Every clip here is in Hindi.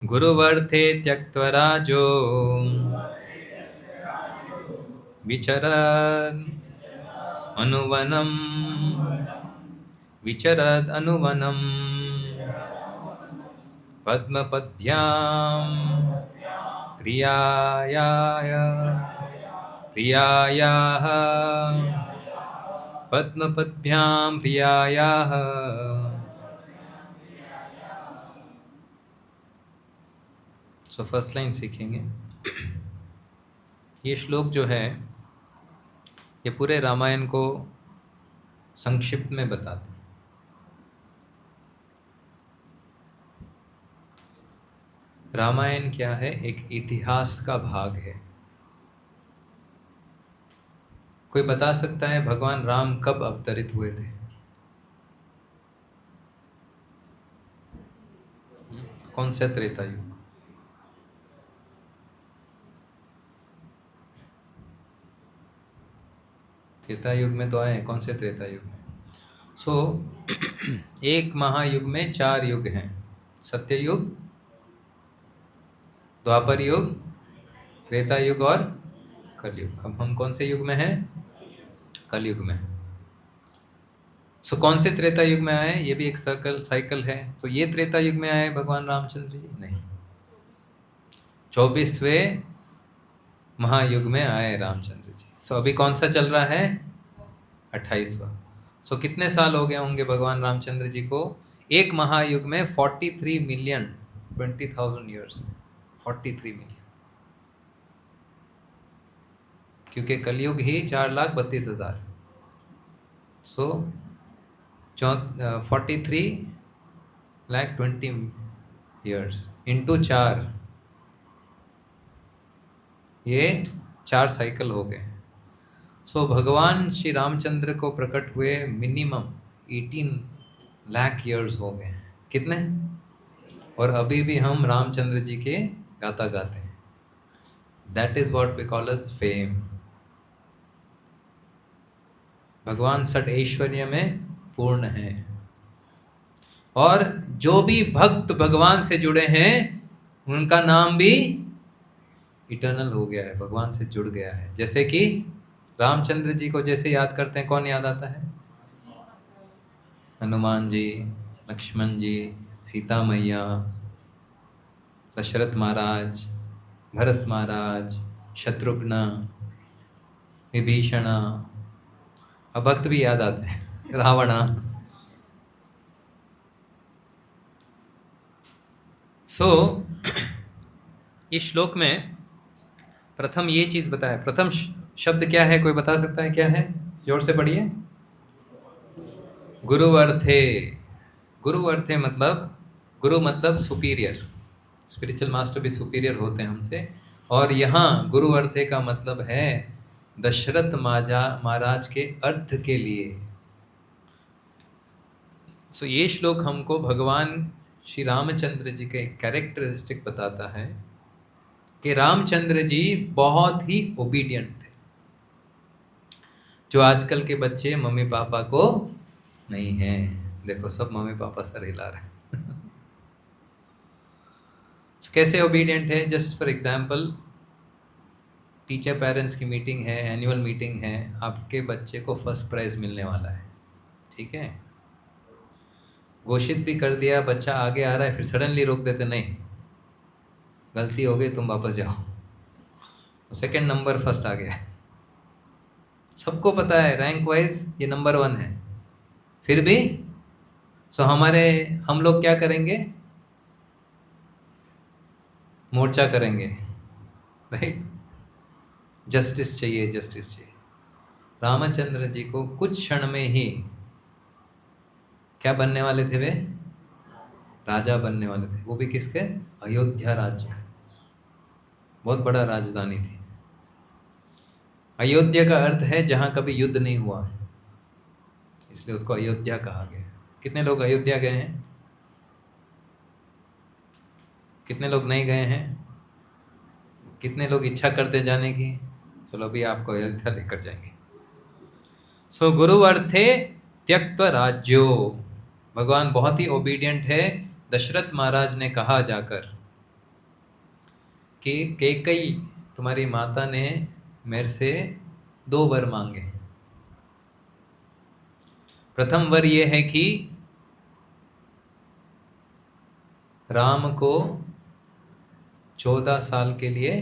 गुरुवर्थे त्यक्त्वा राजो विचरन् अनुवनम् विचरद् अनुवनम् पद्मपद्भ्यां प्रियायाय प्रियायाः पद्मपद्भ्यां प्रियायाः। सो फर्स्ट लाइन सीखेंगे। ये श्लोक जो है ये पूरे रामायण को संक्षिप्त में बताते हैं। रामायण क्या है? एक इतिहास का भाग है। कोई बता सकता है भगवान राम कब अवतरित हुए थे? कौन सा त्रेता युग? त्रेता युग में तो आए हैं। कौन से त्रेता युग में? एक महायुग में 4 युग हैं। सत्य युग, द्वापर युग, त्रेता युग और कलयुग। अब हम कौन से युग में हैं? कलयुग में हैं। कौन से त्रेता युग में आए? ये भी एक साइकिल है। तो ये त्रेता युग में आए भगवान रामचंद्र जी? नहीं, 24वें महायुग में आए रामचंद्र जी। अभी कौन सा चल रहा है? 28वां। कितने साल हो गए होंगे भगवान रामचंद्र जी को? एक महायुग में 43,20,000 ईयर्स। 43 मिलियन, क्योंकि कलयुग ही 4,32,000। 43,20 ईयर्स इंटू 4, ये 4 साइकिल हो गए। भगवान श्री रामचंद्र को प्रकट हुए मिनिमम 18 लाख ईयर्स हो गए। कितने? और अभी भी हम रामचंद्र जी के गाता गाते हैं। That is what we call as fame. भगवान सट ऐश्वर्य में पूर्ण है, और जो भी भक्त भगवान से जुड़े हैं उनका नाम भी इटर्नल हो गया है, भगवान से जुड़ गया है। जैसे कि रामचंद्र जी को जैसे याद करते हैं, कौन याद आता है? हनुमान जी, लक्ष्मण जी, सीता मैया, दशरथ महाराज, भरत महाराज, शत्रुघ्न, विभीषण। अब भक्त भी याद आते हैं, रावणा। इस श्लोक में प्रथम ये चीज बताया। प्रथम शब्द क्या है? कोई बता सकता है क्या है? जोर से पढ़िए। गुरुवर्थे। गुरुवर्थे मतलब, गुरु मतलब सुपीरियर। स्पिरिचुअल मास्टर भी सुपीरियर होते हैं हमसे। और यहाँ गुरुवर्थे का मतलब है दशरथ महाराज के अर्थ के लिए। ये श्लोक हमको भगवान श्री रामचंद्र जी के कैरेक्टरिस्टिक बताता है कि रामचंद्र जी बहुत ही ओबीडियंट थे, जो आजकल के बच्चे मम्मी पापा को नहीं हैं। देखो सब मम्मी पापा सर हिला रहे हैं। कैसे ओबीडियंट है? Just for example, teacher parents की मीटिंग है, एनुअल मीटिंग है, आपके बच्चे को फर्स्ट प्राइज मिलने वाला है, ठीक है, घोषित भी कर दिया, बच्चा आगे आ रहा है, फिर सडनली रोक देते, नहीं गलती हो गई, तुम वापस जाओ, सेकंड नंबर फर्स्ट आ गया। सबको पता है रैंक वाइज ये नंबर 1 है, फिर भी हम लोग क्या करेंगे? मोर्चा करेंगे, राइट? जस्टिस चाहिए, जस्टिस चाहिए। रामचंद्र जी को कुछ क्षण में ही क्या बनने वाले थे? वे राजा बनने वाले थे। वो भी किसके? अयोध्या राज्य का। बहुत बड़ा राजधानी थी। अयोध्या का अर्थ है जहां कभी युद्ध नहीं हुआ है, इसलिए उसको अयोध्या कहा गया। कितने लोग अयोध्या गए हैं? कितने लोग नहीं गए हैं? कितने लोग इच्छा करते जाने की? चलो अभी आपको अयोध्या लेकर जाएंगे। गुरुवर्थे त्यक्त्वा राज्यो। भगवान बहुत ही ओबीडियंट है। दशरथ महाराज ने कहा जाकर कि कैकेयी तुम्हारी माता ने मेरे से 2 वर मांगे। प्रथम वर ये है कि राम को 14 साल के लिए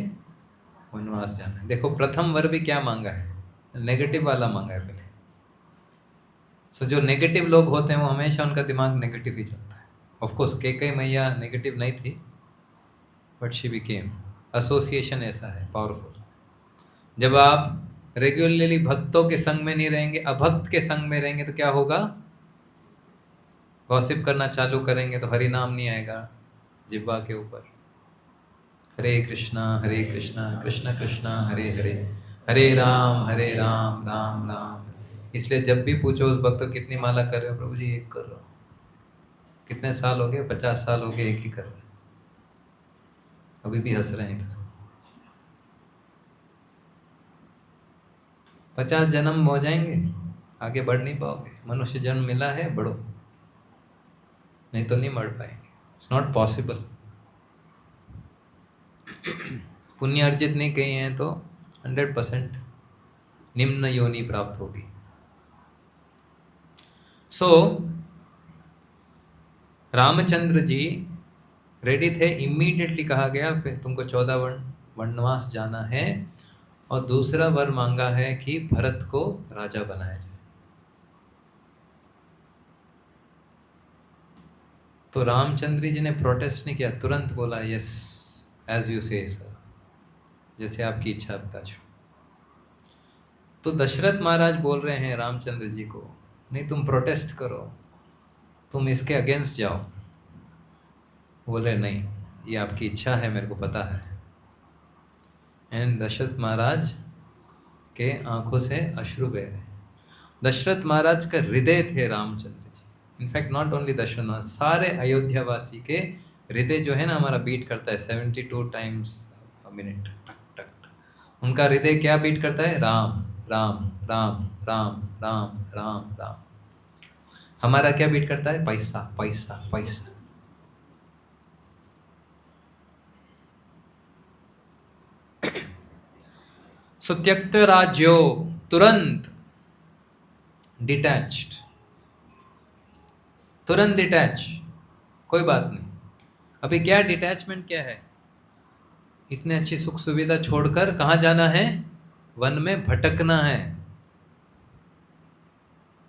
वनवास जाना है। देखो प्रथम वर भी क्या मांगा है, नेगेटिव वाला मांगा है पहले। सो जो नेगेटिव लोग होते हैं वो हमेशा उनका दिमाग नेगेटिव ही चलता है। ऑफ कोर्स कैकेयी मैया नेगेटिव नहीं थी, बट शी बिकेम, एसोसिएशन ऐसा है पावरफुल। जब आप रेगुलरली भक्तों के संग में नहीं रहेंगे, अभक्त के संग में रहेंगे तो क्या होगा, गॉसिप करना चालू करेंगे तो हरि नाम नहीं आएगा जिह्वा के ऊपर। हरे कृष्णा कृष्ण कृष्ण हरे हरे, हरे राम राम राम। इसलिए जब भी पूछो उस भक्त को कितनी माला कर रहे हो, प्रभु जी 1 कर रहा हूँ। कितने साल हो गए, 50 साल हो गए, 1 ही कर रहे हैं। अभी भी हंस रहे हैं इधर। 50 जन्म हो जाएंगे, आगे बढ़ नहीं पाओगे। मनुष्य जन्म मिला है, बढ़ो, नहीं तो नहीं बढ़ पाएंगे। It's not possible. पुण्य अर्जित नहीं किए हैं तो 100% निम्न योनि प्राप्त होगी। सो रामचंद्र जी रेडी थे। इमीडिएटली कहा गया तुमको 14 वनवास जाना है, और दूसरा वर मांगा है कि भरत को राजा बनाया जाए। तो रामचंद्र जी ने प्रोटेस्ट नहीं किया, तुरंत बोला यस, एज यू से सर, जैसे आपकी इच्छा बता छो। तो दशरथ महाराज बोल रहे हैं रामचंद्र जी को, नहीं तुम प्रोटेस्ट करो, तुम इसके अगेंस्ट जाओ। बोल रहे नहीं, ये आपकी इच्छा है, मेरे को पता है। एंड दशरथ महाराज के आंखों से अश्रु बह रहे। दशरथ महाराज का हृदय थे Ramchandra ji. In fact not only Dasharath महाराज, सारे अयोध्यावासी के हृदय जो है ना हमारा बीट करता है 72 टाइम्स अ मिनट, टक टक टक। उनका हृदय क्या बीट करता है, राम राम राम राम राम राम राम। हमारा क्या बीट करता है, पैसा पैसा पैसा। सुत्यक्त राज्यो, तुरंत डिटैच्ड, तुरंत डिटैच, कोई बात नहीं। अभी क्या डिटैचमेंट क्या है, इतने अच्छी सुख सुविधा छोड़कर कहाँ जाना है, वन में भटकना है।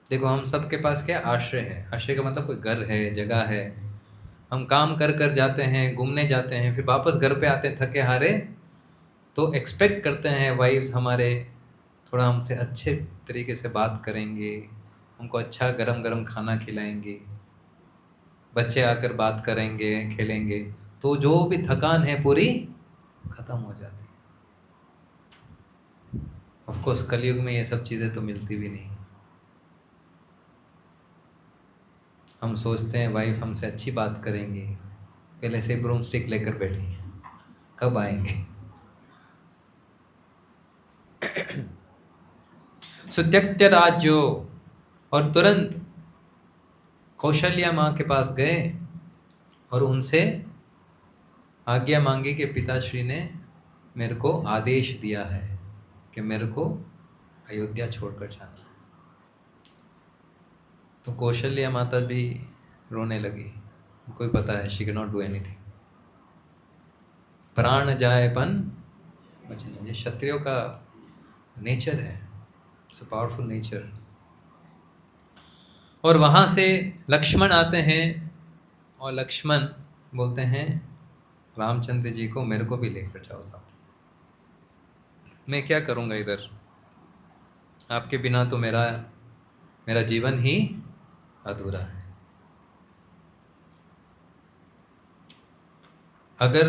देखो हम सबके पास क्या आश्रय है, आश्रय का मतलब कोई घर है, जगह है। हम काम कर कर जाते हैं, घूमने जाते हैं, फिर वापस घर पे आते हैं थके हारे, तो एक्सपेक्ट करते हैं वाइफ्स हमारे थोड़ा हमसे अच्छे तरीके से बात करेंगे, हमको अच्छा गरम गरम खाना खिलाएंगे, बच्चे आकर बात करेंगे, खेलेंगे, तो जो भी थकान है पूरी खत्म हो जाती है। ऑफ कोर्स कलयुग में ये सब चीज़ें तो मिलती भी नहीं। हम सोचते हैं वाइफ हमसे अच्छी बात करेंगे, पहले से ब्रूम स्टिक लेकर बैठी है, कब आएंगे। सुत्यक्त्य राज्यो, और तुरंत कौशल्या माँ के पास गए और उनसे आज्ञा मांगी कि पिताश्री ने मेरे को आदेश दिया है कि मेरे को अयोध्या छोड़कर जाना। तो कौशल्या माता भी रोने लगी, उनको भी पता है she can not do anything. प्राण जाएपन बचना, ये क्षत्रियों का नेचर है, इट्स अ पावरफुल नेचर। और वहाँ से लक्ष्मण आते हैं और लक्ष्मण बोलते हैं रामचंद्र जी को मेरे को भी लेकर जाओ साथ, मैं क्या करूँगा इधर, आपके बिना तो मेरा जीवन ही अधूरा है। अगर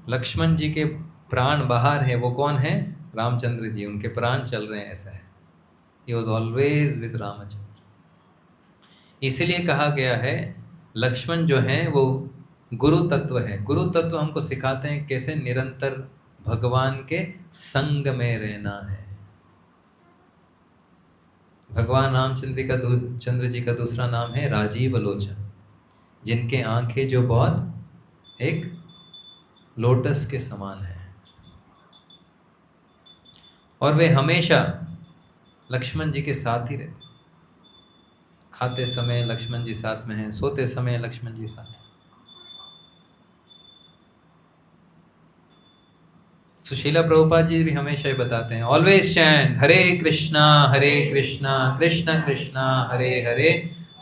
लक्ष्मण जी के प्राण बाहर है, वो कौन है, रामचंद्र जी, उनके प्राण चल रहे हैं, ऐसा है। He was always with Ramchandra. इसलिए कहा गया है लक्ष्मण जो है वो गुरु तत्व है। गुरु तत्व हमको सिखाते हैं कैसे निरंतर भगवान के संग में रहना है। भगवान रामचंद्र जी का दूसरा नाम है राजीव लोचन, जिनके आंखें जो बहुत एक लोटस के समान है। और वे हमेशा लक्ष्मण जी के साथ ही रहते। खाते समय लक्ष्मण जी साथ में हैं, सोते समय लक्ष्मण जी साथ हैं। सुशीला प्रभुपाद जी भी हमेशा ही बताते हैं, always chant Hare Krishna Krishna Krishna Hare Hare,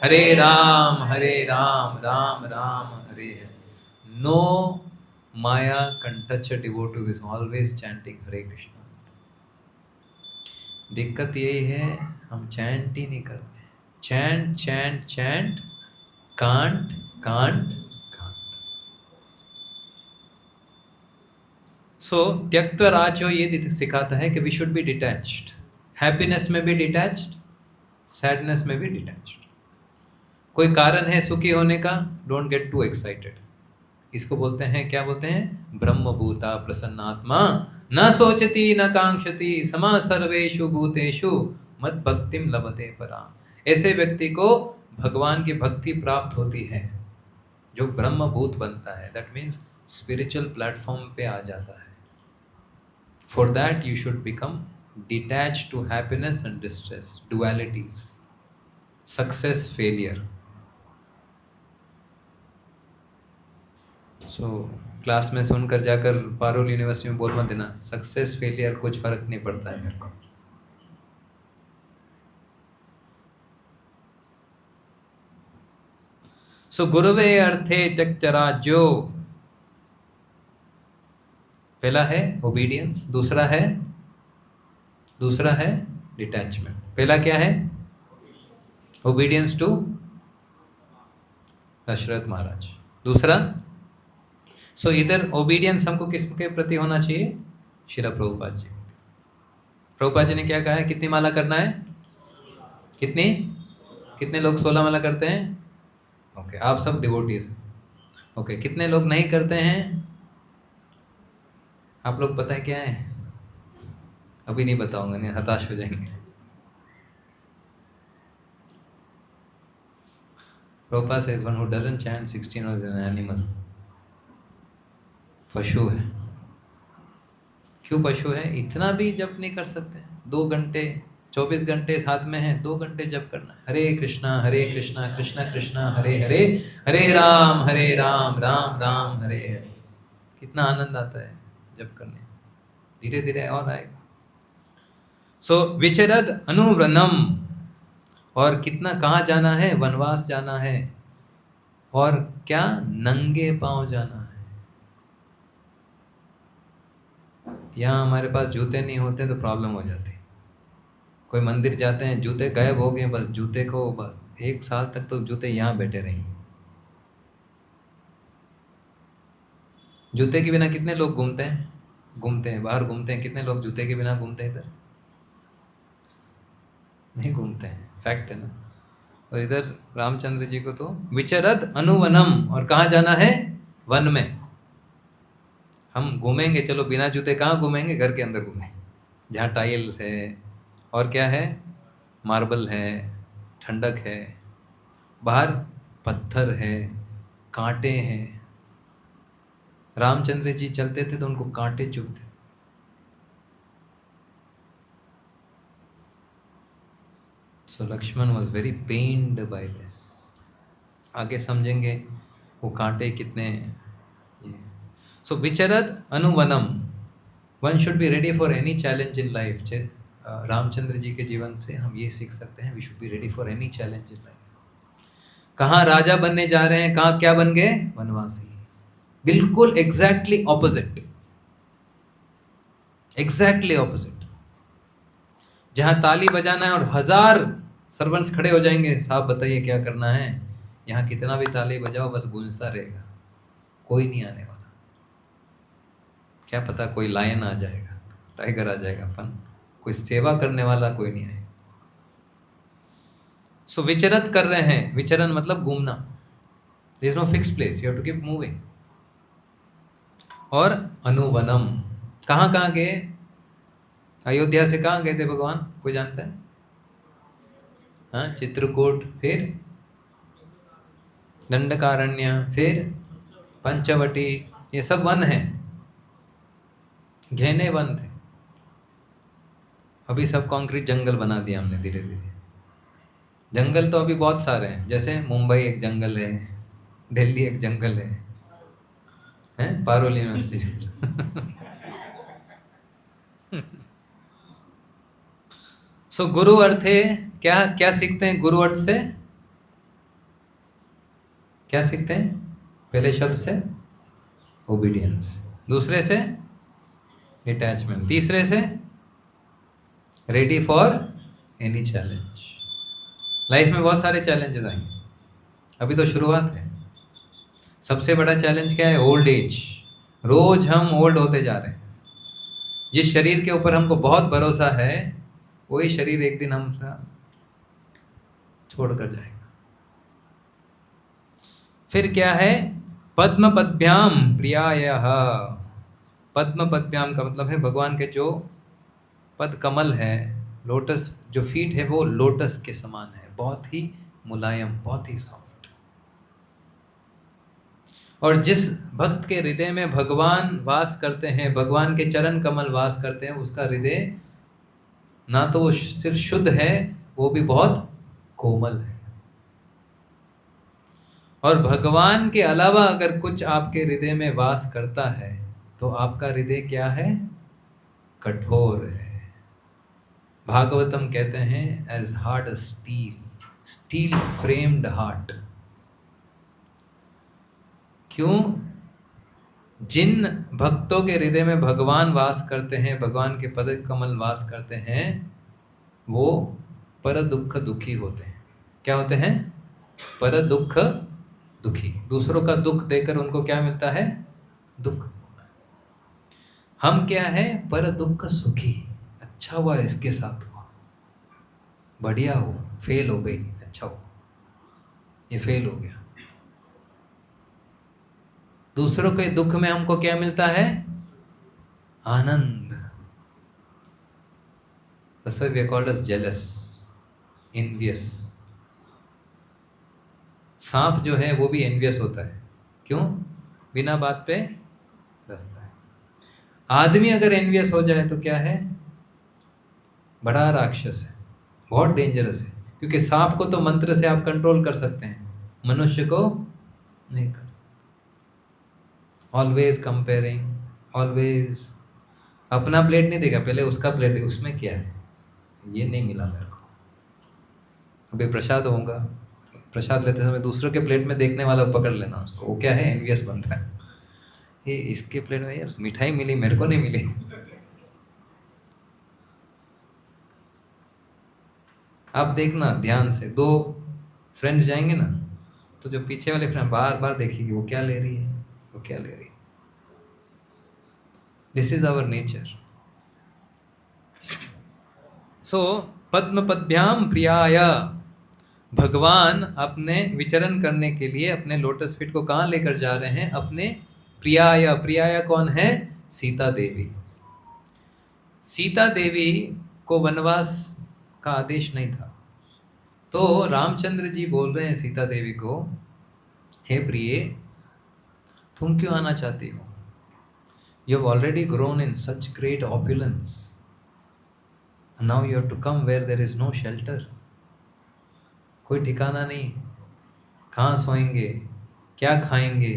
Hare Ram Ram Ram Hare Hare. No maya can touch a devotee who is always chanting Hare Krishna. दिक्कत यही है, हम चैंट ही नहीं करते। Chant chant chant, can't can't can't. So त्यक्त्वा राजो ये सिखाता है कि we should be detached. Happiness में भी डिटैच्ड, सैडनेस में भी डिटैच्ड। कोई कारण है सुखी होने का, डोंट गेट टू एक्साइटेड। इसको बोलते हैं, क्या बोलते हैं, ब्रह्मभूता प्रसन्नात्मा न सोचती न कांक्षति समा सर्वेषु भूतेषु मद भक्तिम लभते पराम। ऐसे व्यक्ति को भगवान की भक्ति प्राप्त होती है जो ब्रह्मभूत बनता है। दैट मीन्स स्पिरिचुअल प्लेटफॉर्म पे आ जाता है। For that you should become detached to happiness and distress, dualities, success failure. So class में सुनकर जाकर पारुल यूनिवर्सिटी में बोल मत देना, सक्सेस फेलियर कुछ फर्क नहीं पड़ता है मेरे को। सो गुरुवे अर्थे त्यक्तराज्यो, पहला है ओबीडियंस, दूसरा है डिटैचमेंट। पहला क्या है, ओबीडियंस टू दशरथ महाराज। दूसरा, सो इधर ओबीडियंस हमको किसके प्रति होना चाहिए, श्रील प्रभुपाद जी। प्रभुपाद जी ने क्या कहा है, कितनी माला करना है, कितने लोग 16 माला करते हैं? ओके, आप सब डिवोटीज। ओके, कितने लोग नहीं करते हैं? आप लोग पता है क्या है, अभी नहीं बताऊंगा, नहीं हताश हो जाएंगे। Prabhupada says one who doesn't chant 16 hours is an animal, पशु है। क्यों पशु है? इतना भी जप नहीं कर सकते। 2 घंटे 24 घंटे हाथ में है, 2 घंटे जप करना है, हरे कृष्णा कृष्णा कृष्णा हरे हरे, हरे राम राम राम हरे हरे। कितना आनंद आता है जप करने, धीरे धीरे और आएगा। सो विचरद अनुव्रनम, और कितना, कहाँ जाना है, वनवास जाना है, और क्या, नंगे पांव जाना है। यहाँ हमारे पास जूते नहीं होते तो प्रॉब्लम हो जाती। कोई मंदिर जाते हैं, जूते गायब हो गए, बस जूते को बस 1 साल तक तो जूते यहाँ बैठे रहेंगे। जूते के बिना कितने लोग घूमते हैं बाहर घूमते हैं, कितने लोग जूते के बिना घूमते हैं? इधर नहीं घूमते हैं, फैक्ट है ना। और इधर रामचंद्र जी को तो विचरद अनुवनम, और कहाँ जाना है, वन में। हम घूमेंगे, चलो बिना जूते कहाँ घूमेंगे, घर के अंदर घूमेंगे जहाँ टाइल्स है और क्या है, मार्बल है, ठंडक है। बाहर पत्थर है, कांटे हैं। रामचंद्र जी चलते थे तो उनको कांटे चुभते। So Lakshman was very pained by this. आगे समझेंगे वो कांटे कितने। सो विचरद अनुवनम, one should be ready for any challenge in life. Ramchandra ji के जीवन से हम ये सीख सकते हैं, we should be ready for any challenge in life. कहाँ राजा बनने जा रहे हैं, कहाँ क्या बन गए, वनवासी। बिल्कुल एग्जैक्टली ऑपोजिट, जहाँ ताली बजाना है और 1000 सर्वेंट्स खड़े हो जाएंगे, साहब बताइए क्या करना है, यहाँ कितना भी ताली बजाओ बस गूंजता रहेगा, कोई नहीं आने वाला। क्या पता कोई लायन आ जाएगा, टाइगर आ जाएगा, अपन कोई सेवा करने वाला कोई नहीं आएगा। सो विचरत कर रहे हैं, विचरण मतलब घूमना। There is no fix place, you have to keep moving. और अनुवनम, कहाँ कहाँ गए, अयोध्या से कहाँ गए थे भगवान, कोई जानता है? हाँ, चित्रकूट, फिर दंडकारण्य, फिर पंचवटी, ये सब वन है, घेने वन थे। अभी सब कंक्रीट जंगल बना दिया हमने धीरे धीरे। जंगल तो अभी बहुत सारे हैं, जैसे मुंबई एक जंगल है, दिल्ली एक जंगल है, हैं पारुल यूनिवर्सिटी। सो गुरु अर्थ है क्या, क्या सीखते हैं गुरु अर्थ से? क्या सीखते हैं? पहले शब्द से ओबीडियंस, दूसरे से डिटैचमेंट, तीसरे से ready for any challenge. Life में बहुत सारे चैलेंजेस आएंगे, अभी तो शुरुआत है। सबसे बड़ा चैलेंज क्या है? Old age. रोज हम ओल्ड होते जा रहे हैं। जिस शरीर के ऊपर हमको बहुत भरोसा है, वही शरीर एक दिन हमसे छोड़कर जाएगा। फिर क्या है? पद्म पद्भ्याम प्रियायः। पद्म पद्भ्याम का मतलब है भगवान के जो पद कमल है, लोटस जो फीट है, वो लोटस के समान है, बहुत ही मुलायम, बहुत ही सॉफ्ट। और जिस भक्त के हृदय में भगवान वास करते हैं, भगवान के चरण कमल वास करते हैं, उसका हृदय ना तो वो सिर्फ शुद्ध है, वो भी बहुत कोमल है। और भगवान के अलावा अगर कुछ आपके हृदय में वास करता है तो आपका हृदय क्या है? कठोर है। भागवतम कहते हैं as hard steel, steel framed heart. क्यों? जिन भक्तों के हृदय में भगवान वास करते हैं, भगवान के पद कमल वास करते हैं, वो पर दुख दुखी होते हैं। क्या होते हैं? पर दुख दुखी। दूसरों का दुख देकर उनको क्या मिलता है? दुख। हम क्या है? पर दुख सुखी। अच्छा हुआ इसके साथ हुआ, बढ़िया हो, फेल हो गई, अच्छा हो, ये फेल हो गया। दूसरों के दुख में हमको क्या मिलता है? आनंद। That's why we are called as jealous, envious. सांप जो है वो भी एनवियस होता है। क्यों? बिना बात पे हंसता है। आदमी अगर एनवियस हो जाए तो क्या है? बड़ा राक्षस है, बहुत डेंजरस है। क्योंकि सांप को तो मंत्र से आप कंट्रोल कर सकते हैं, मनुष्य को नहीं कर सकते। ऑलवेज कंपेयरिंग, ऑलवेज अपना प्लेट नहीं देखा, पहले उसका प्लेट, उसमें क्या है, ये नहीं मिला मेरे को। अभी प्रसाद होगा, प्रसाद लेते समय दूसरों के प्लेट में देखने वाला पकड़ लेना उसको, वो क्या है? एनवियस बनता है। ये इसके प्लेट में यार मिठाई मिली, मेरे को नहीं मिली। आप देखना ध्यान से, दो फ्रेंड्स जाएंगे ना, तो जो पीछे वाले फ्रेंड बार बार देखेगी वो क्या ले रही है, वो क्या ले रही है। This is our nature. So पद्म पद्भ्याम प्रियाय। भगवान अपने विचरण करने के लिए अपने लोटस फीट को कहाँ लेकर जा रहे हैं? अपने प्रियाय। प्रियाय कौन है? सीता देवी। सीता देवी को वनवास का आदेश नहीं था, तो रामचंद्र जी बोल रहे हैं सीता देवी को, हे प्रिय, तुम क्यों आना चाहती हो? You have already grown in such great opulence, now you have to come where there is no shelter. कोई ठिकाना नहीं, कहाँ सोएंगे, क्या खाएंगे,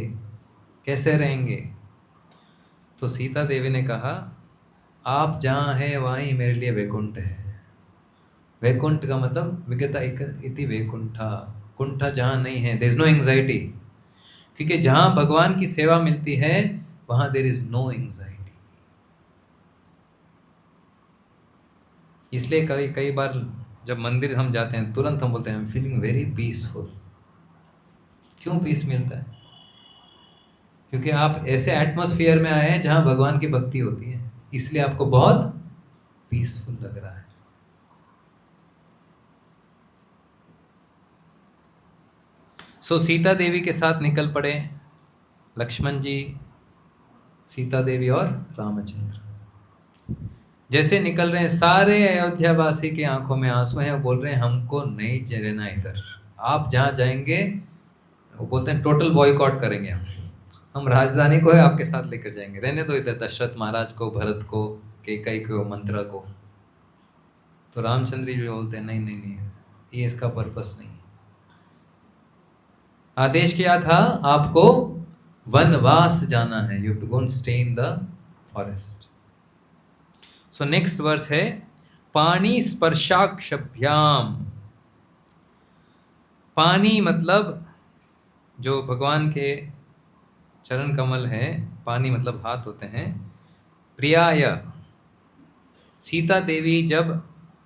कैसे रहेंगे। तो सीता देवी ने कहा, आप जहाँ हैं वहीं मेरे लिए वैकुंठ है। वैकुंठ का मतलब विगत इति वैकुंठा, कुंठा जहाँ नहीं है, देयर इज नो एंग्जाइटी। क्योंकि जहाँ भगवान की सेवा मिलती है वहाँ देयर इज नो एंग्जाइटी। इसलिए कई बार जब मंदिर हम जाते हैं तुरंत हम बोलते हैं I am feeling very peaceful. क्यों पीस मिलता है? क्योंकि आप ऐसे एटमॉस्फेयर में आए हैं जहाँ भगवान की भक्ति होती है, इसलिए आपको बहुत पीसफुल लग रहा है। सो सीता देवी के साथ निकल पड़े लक्ष्मण जी, सीता देवी और रामचंद्र। जैसे निकल रहे हैं, सारे अयोध्या वासी के आंखों में आंसू हैं, बोल रहे हैं हमको नहीं रहना इधर, आप जहाँ जाएंगे, वो बोलते हैं टोटल बॉयकॉट करेंगे हम राजधानी को है आपके साथ लेकर जाएंगे, रहने दो इधर दशरथ महाराज को, भरत को, कैकेयी को, मंत्रा को। तो रामचंद्र जी बोलते हैं नहीं नहीं नहीं, ये इसका पर्पस नहीं। आदेश क्या था? आपको वनवास जाना है, you have to go and stay in the forest. So next verse है पानी स्पर्शाक्षभ्याम। पानी मतलब जो भगवान के चरण कमल है, पानी मतलब हाथ होते हैं। प्रियाय, सीता देवी जब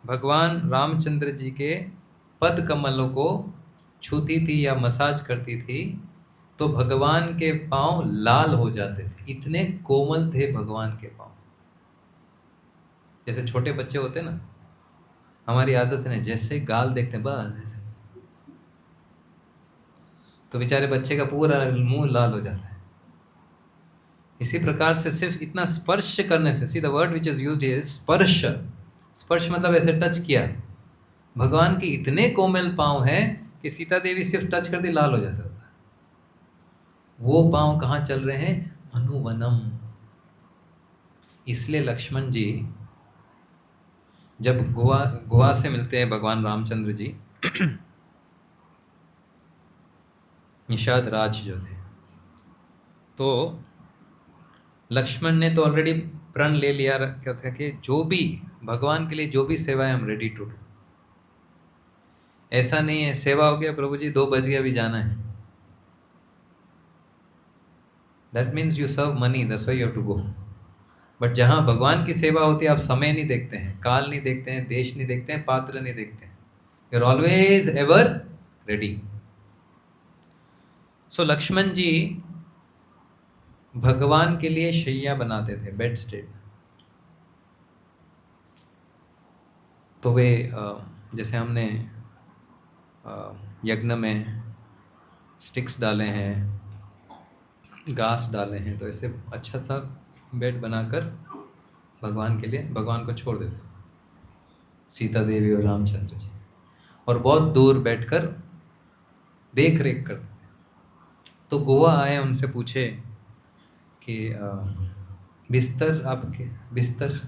भगवान रामचंद्र जी के पद कमलों को छूती थी या मसाज करती थी तो भगवान के पांव लाल हो जाते थे, इतने कोमल थे भगवान के पांव। जैसे छोटे बच्चे होते ना, हमारी आदत है जैसे गाल देखते हैं बस ऐसे, तो बेचारे बच्चे का पूरा मुंह लाल हो जाता है। इसी प्रकार से सिर्फ इतना स्पर्श करने से, see the word which is used here स्पर्श। स्पर्श मतलब ऐसे टच किया, भगवान के इतने कोमल पांव हैं कि सीता देवी सिर्फ टच कर दी लाल हो जाता था। वो पांव कहाँ चल रहे हैं? अनुवनम। इसलिए लक्ष्मण जी जब गुहा से मिलते हैं भगवान रामचंद्र जी, निषाद राज जो थे, तो लक्ष्मण ने तो ऑलरेडी प्रण ले लिया क्या था कि जो भी भगवान के लिए जो भी सेवा है हम रेडी टू डू। ऐसा नहीं है सेवा हो गया प्रभु जी 2 बज गया अभी जाना है, that means you serve money, that's why you have to go. But जहाँ भगवान की सेवा होती है आप समय नहीं देखते हैं, काल नहीं देखते हैं, देश नहीं देखते हैं, पात्र नहीं देखते हैं, you are always ever ready. So Lakshman ji भगवान के लिए शैया बनाते थे, बेड स्टेड। तो वे जैसे हमने यज्ञ में स्टिक्स डाले हैं, घास डाले हैं, तो ऐसे अच्छा सा बेड बनाकर भगवान के लिए भगवान को छोड़ देते, सीता देवी और रामचंद्र जी, और बहुत दूर बैठकर देख रेख करते थे। तो गोवा आए, उनसे पूछे कि बिस्तर आपके, बिस्तर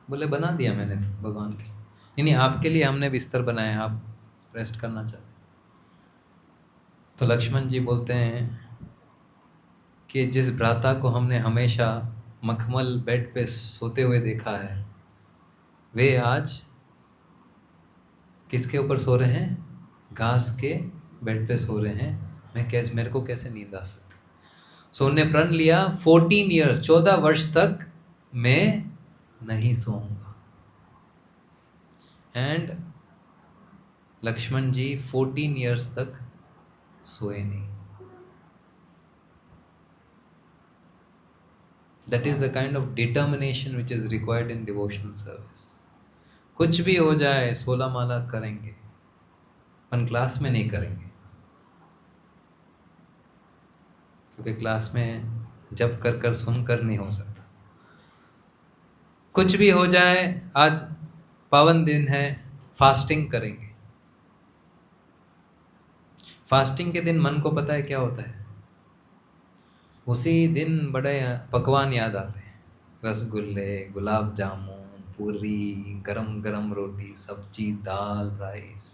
बोले बना दिया मैंने तो भगवान के लिए। नहीं आपके लिए हमने बिस्तर बनाया, आप रेस्ट करना चाहते। तो लक्ष्मण जी बोलते हैं कि जिस भ्राता को हमने हमेशा मखमल बेड पे सोते हुए देखा है, वे आज किसके ऊपर सो रहे हैं? घास के बेड पे सो रहे हैं। मेरे को कैसे नींद आ सकती? सो उन्होंने प्रण लिया 14 ईयर्स, 14 वर्ष तक मैं नहीं सोऊंगा। एंड लक्ष्मण जी 14 ईयर्स तक सोए नहीं। That is the kind of determination which is required in devotional service. कुछ भी हो जाए 16 माला करेंगे, अपन क्लास में नहीं करेंगे, क्योंकि क्लास में जब कर सुन कर नहीं हो सकता। कुछ भी हो जाए, आज पावन दिन है, फास्टिंग करेंगे। फास्टिंग के दिन मन को पता है क्या होता है? उसी दिन बड़े पकवान याद आते हैं, रसगुल्ले, गुलाब जामुन, पूरी, गरम गरम रोटी, सब्जी, दाल, राइस।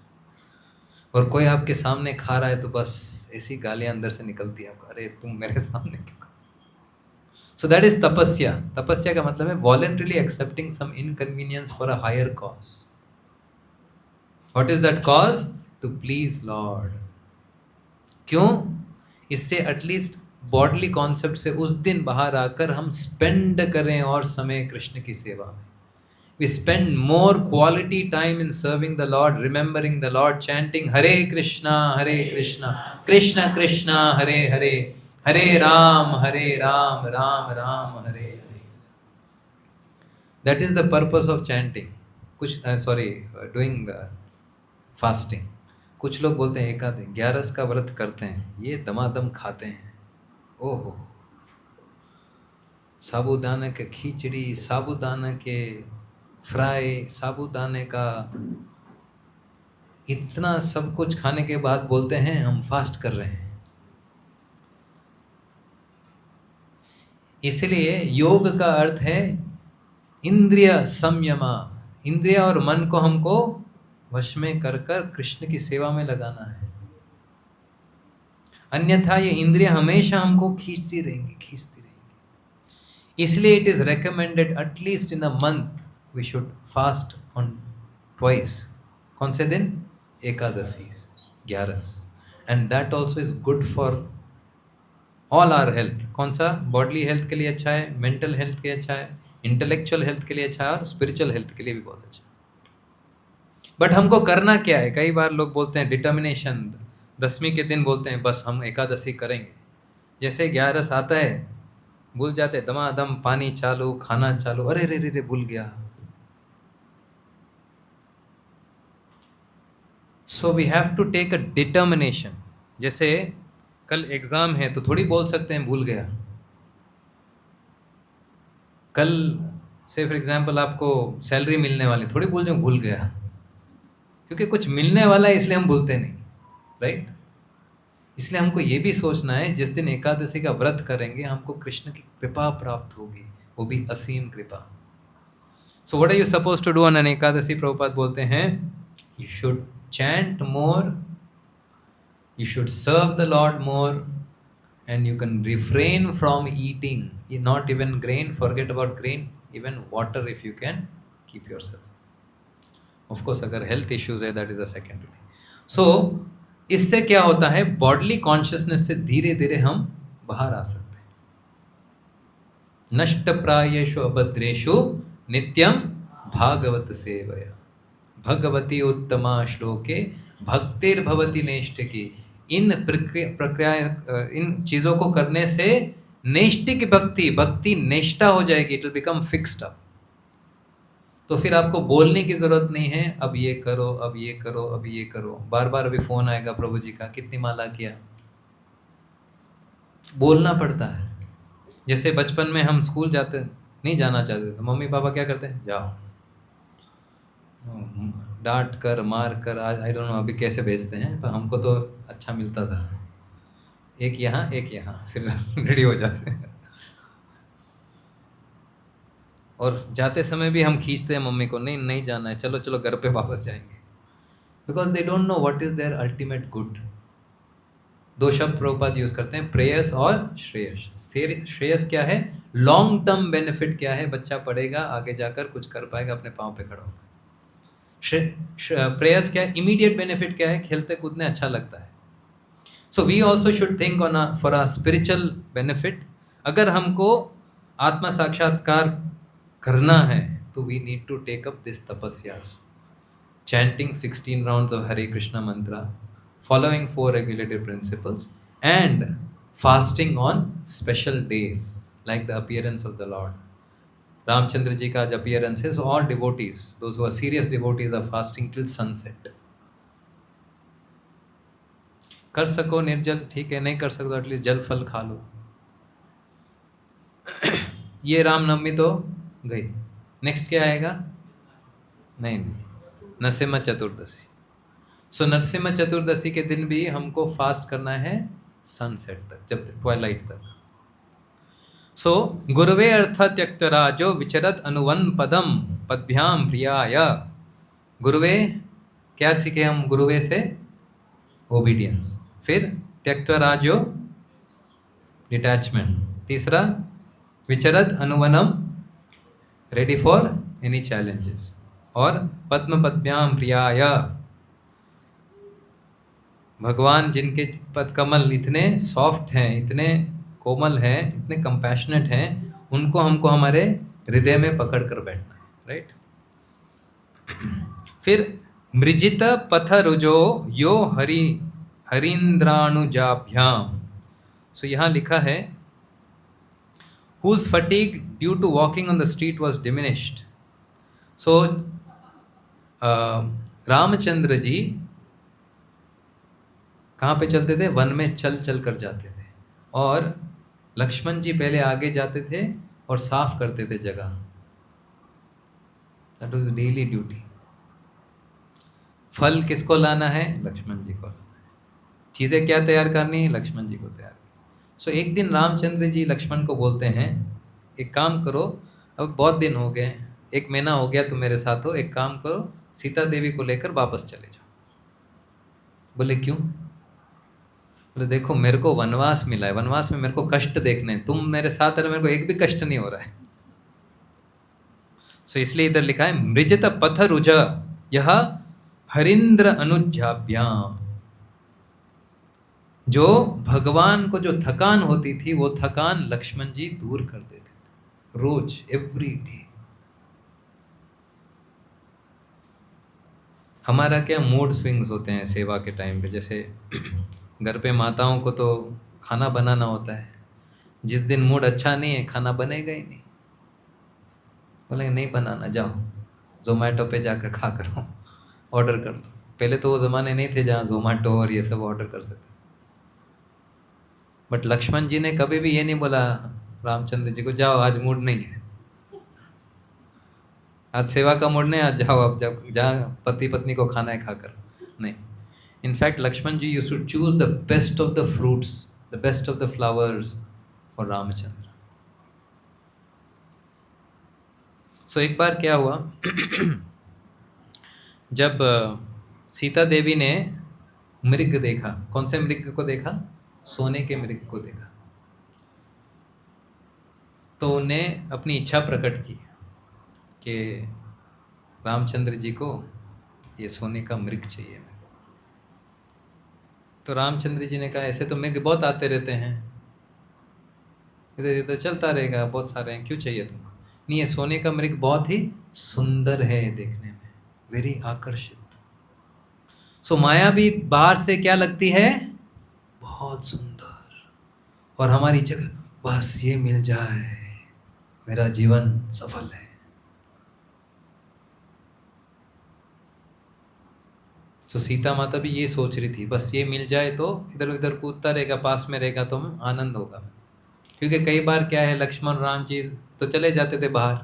और कोई आपके सामने खा रहा है तो बस ऐसी गालियां अंदर से निकलती है आपको, अरे तुम मेरे सामने क्यों खा। सो दैट इज तपस्या। तपस्या का मतलब है voluntarily accepting some inconvenience for a higher cause. What is that cause? To please lord. क्यों? इससे एटलीस्ट बॉडली कॉन्सेप्ट से उस दिन बाहर आकर हम स्पेंड करें और समय कृष्ण की सेवा में। We spend more quality time in serving the lord, remembering the lord, chanting Hare Krishna Krishna Krishna Hare Hare, Hare Ram Ram Ram Hare Hare. That is the purpose of chanting. कुछ डूइंग फास्टिंग। कुछ लोग बोलते हैं एकादश 11 का व्रत करते हैं, ये दमादम खाते हैं, ओहो साबूदाने के खिचड़ी, साबूदाने के फ्राई, साबूदाने का इतना सब कुछ खाने के बाद बोलते हैं हम फास्ट कर रहे हैं। इसलिए योग का अर्थ है इंद्रिय संयमा, इंद्रिय और मन को हमको वश में कर कर कृष्ण की सेवा में लगाना है, अन्यथा ये इंद्रिय हमेशा हमको खींचती रहेंगी। इसलिए it is recommended at least in a month we should fast on twice. कौन से दिन? Ekadashi, 11, and that also is good for all our health. कौन सा? बॉडली हेल्थ के लिए अच्छा है, मेंटल हेल्थ के लिए अच्छा है, इंटेलेक्चुअल हेल्थ के लिए अच्छा है, और स्पिरिचुअल हेल्थ के लिए भी बहुत अच्छा है। बट हमको करना क्या है? कई बार लोग बोलते हैं डिटर्मिनेशन, 10वीं के दिन बोलते हैं बस हम एकादशी करेंगे, जैसे 11 आता है भूल जाते, दमादम पानी चालू, खाना चालू, अरे रे रे रे भूल गया। So we have to take a determination. जैसे कल एग्जाम है तो थोड़ी बोल सकते हैं भूल गया। कल से फॉर एग्जाम्पल आपको सैलरी मिलने वाली, थोड़ी बोल जाऊँ भूल गया, क्योंकि कुछ मिलने वाला है इसलिए हम भूलते नहीं, राइट? इसलिए हमको ये भी सोचना है जिस दिन एकादशी का व्रत करेंगे हमको कृष्ण की कृपा प्राप्त होगी, वो भी असीम कृपा। So what are you suppose to do on an Ekadashi? Prabhupada बोलते हैं you should chant more, you should serve the Lord more, and you can refrain from eating, not even grain, forget about grain, even water if you can keep yourself. Of course अगर health issues है that is a secondary thing. So इससे क्या होता है, बॉडली कॉन्शियसनेस से धीरे धीरे हम बाहर आ सकते हैं। नष्ट प्रायेषु अभद्रेषु नित्यम भागवत सेवया, भगवती उत्तमा श्लोके भक्तिर्भवति नैष्ठिकी। इन प्रक्रिया इन चीज़ों को करने से नैष्ठिक भक्ति निष्ठा हो जाएगी, it will become fixed up. तो फिर आपको बोलने की ज़रूरत नहीं है, अब ये करो, अब ये करो, अब ये करो। बार बार अभी फ़ोन आएगा प्रभु जी का, कितनी माला किया, बोलना पड़ता है। जैसे बचपन में हम स्कूल जाते नहीं जाना चाहते तो मम्मी पापा क्या करते हैं, जाओ, डांट कर मार कर, आज आई डोंट नो अभी कैसे भेजते हैं, पर हमको तो अच्छा मिलता था, एक यहाँ एक यहाँ, फिर रेडी हो जाते हैं। और जाते समय भी हम खींचते हैं मम्मी को, नहीं नहीं जाना है, चलो चलो घर पे वापस जाएंगे, because they don't know what is their ultimate good. 2 शब्द प्रभुपाद यूज करते हैं, प्रेयस और श्रेयस। श्रेयस क्या है? लॉन्ग टर्म बेनिफिट क्या है? बच्चा पढ़ेगा, आगे जाकर कुछ कर पाएगा, अपने पाँव पे खड़ा होगा। प्रेयर्स क्या है? इमीडिएट बेनिफिट क्या है? खेलते कूदने अच्छा लगता है। So we also should think on for a spiritual benefit. अगर हमको आत्मा साक्षात्कार करना है तो we need to take up this तपस्यास, chanting 16 rounds of Hare Krishna mantra, following 4 regulatory principles, and fasting on special days like the appearance of the lord. Ramchandra ji का आज अपीयरेंस है, so all devotees, those who are serious devotees are fasting till sunset. कर सको निर्जल ठीक है, नहीं कर सको तो एटलीस्ट जल फल खा लो। ये रामनवमी तो गई, नेक्स्ट क्या आएगा? नहीं, नरसिम्हा चतुर्दशी। सो नरसिम्हा चतुर्दशी के दिन भी हमको फास्ट करना है सनसेट तक, जब ट्वाइलाइट तक। सो गुरुवे अर्थ त्यक्तराजो विचरत अनुवन पदम पदभ्याम प्रियाय। गुरुवे क्या सीखे हम? गुरुवे से ओबीडियंस, फिर त्यक्तराजो डिटैचमेंट, तीसरा विचरत अनुवनम रेडी फॉर एनी चैलेंजेस, और पद्म पद्भ्याम प्रियाय। भगवान जिनके पद कमल इतने सॉफ्ट हैं, इतने कोमल हैं, इतने कंपैशनेट हैं, उनको हमको हमारे हृदय में पकड़ कर बैठना है, राइट? फिर मृजित पथरुजो यो हरीन्द्राणुजाभ्याम। सो यहाँ लिखा है whose fatigue due to walking on the street was diminished. So Ramchandra ji कहाँ पे चलते थे? वन में चल चल कर जाते थे, और लक्ष्मण जी पहले आगे जाते थे और साफ करते थे जगह। That was daily duty. फल किसको लाना है? लक्ष्मण जी को लाना है। चीज़ें क्या तैयार करनी है? लक्ष्मण जी को तैयार। सो एक दिन रामचंद्र जी लक्ष्मण को बोलते हैं, एक काम करो, अब बहुत दिन हो गए, 1 महीना हो गया तुम मेरे साथ हो, एक काम करो सीता देवी को लेकर वापस चले जाओ। बोले क्यों? बोले देखो मेरे को वनवास मिला है, वनवास में मेरे को कष्ट देखने हैं, तुम मेरे साथ है, मेरे को एक भी कष्ट नहीं हो रहा है। सो इसलिए इधर लिखा है मृजत पथ रुज यह हरिंद्र अनुज्ञाभ्याम। जो भगवान को जो थकान होती थी वो थकान लक्ष्मण जी दूर कर देते थे रोज, एवरी डे। हमारा क्या मूड स्विंग्स होते हैं सेवा के टाइम पे, जैसे घर पे माताओं को तो खाना बनाना होता है, जिस दिन मूड अच्छा नहीं है खाना बनेगा ही नहीं, बोलेंगे नहीं बनाना, जाओ जोमेटो पे जाकर खा करो, ऑर्डर कर दो। पहले तो वो ज़माने नहीं थे जहाँ जोमेटो और ये सब ऑर्डर कर सकते। बट लक्ष्मण जी ने कभी भी ये नहीं बोला रामचंद्र जी को जाओ आज मूड नहीं है, आज सेवा का मूड नहीं, आज जाओ, अब जब जहाँ पति पत्नी को खाना है खाकर। नहीं, in fact Lakshman ji you should choose the best of the fruits, the best of the flowers for Ramchandra. So एक बार क्या हुआ जब सीता देवी ने मृग देखा, कौन से मृग को देखा? सोने के मृग को देखा, तो उन्हें अपनी इच्छा प्रकट की कि रामचंद्र जी को ये सोने का मृग चाहिए। तो रामचंद्र जी ने कहा ऐसे तो मृग बहुत आते रहते हैं, इधर इधर चलता रहेगा, बहुत सारे हैं, क्यों चाहिए तुमको? नहीं, ये सोने का मृग बहुत ही सुंदर है देखने में, वेरी आकर्षित। सो माया भी बाहर से क्या लगती है? बहुत सुंदर, और हमारी जगह बस ये मिल जाए मेरा जीवन सफल है। सो सीता माता भी ये सोच रही थी, बस ये मिल जाए तो इधर उधर कूदता रहेगा, पास में रहेगा तो आनंद होगा। क्योंकि कई बार क्या है, लक्ष्मण राम जी तो चले जाते थे बाहर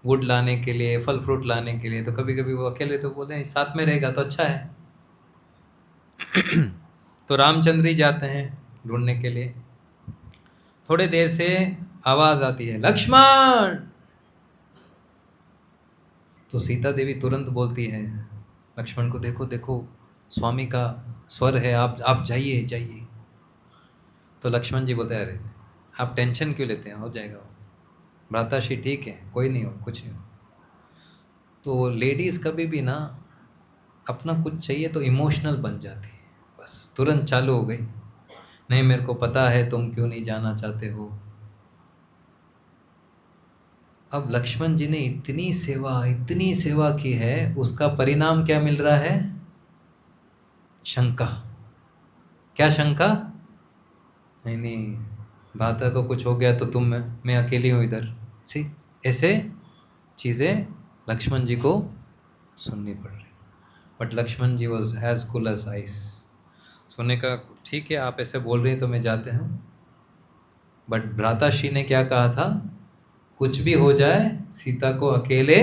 वुड लाने के लिए, फल फ्रूट लाने के लिए, तो कभी कभी वो अकेले, तो बोलते हैं साथ में रहेगा तो अच्छा है। तो रामचंद्र ही जाते हैं ढूंढने के लिए। थोड़े देर से आवाज आती है लक्ष्मण। तो सीता देवी तुरंत बोलती है लक्ष्मण को, देखो देखो स्वामी का स्वर है, आप जाइए जाइए। तो लक्ष्मण जी बोलते हैं अरे आप टेंशन क्यों लेते हैं, हो जाएगा वो, भ्राताश्री ठीक है, कोई नहीं हो, कुछ नहीं हो। तो लेडीज़ कभी भी ना अपना कुछ चाहिए तो इमोशनल बन जाती है, बस तुरंत चालू हो गई, नहीं मेरे को पता है तुम क्यों नहीं जाना चाहते हो। अब लक्ष्मण जी ने इतनी सेवा की है, उसका परिणाम क्या मिल रहा है? शंका। क्या शंका? नहीं नहीं, भ्राता को कुछ हो गया तो मैं अकेली हूँ इधर, सी ऐसे चीज़ें लक्ष्मण जी को सुननी पड़ रही। But Lakshman ji was as cool as ice. सुनने का ठीक है, आप ऐसे बोल रहे हैं तो मैं जाते हैं। बट भ्राताश्री ने क्या कहा था, कुछ भी हो जाए सीता को अकेले।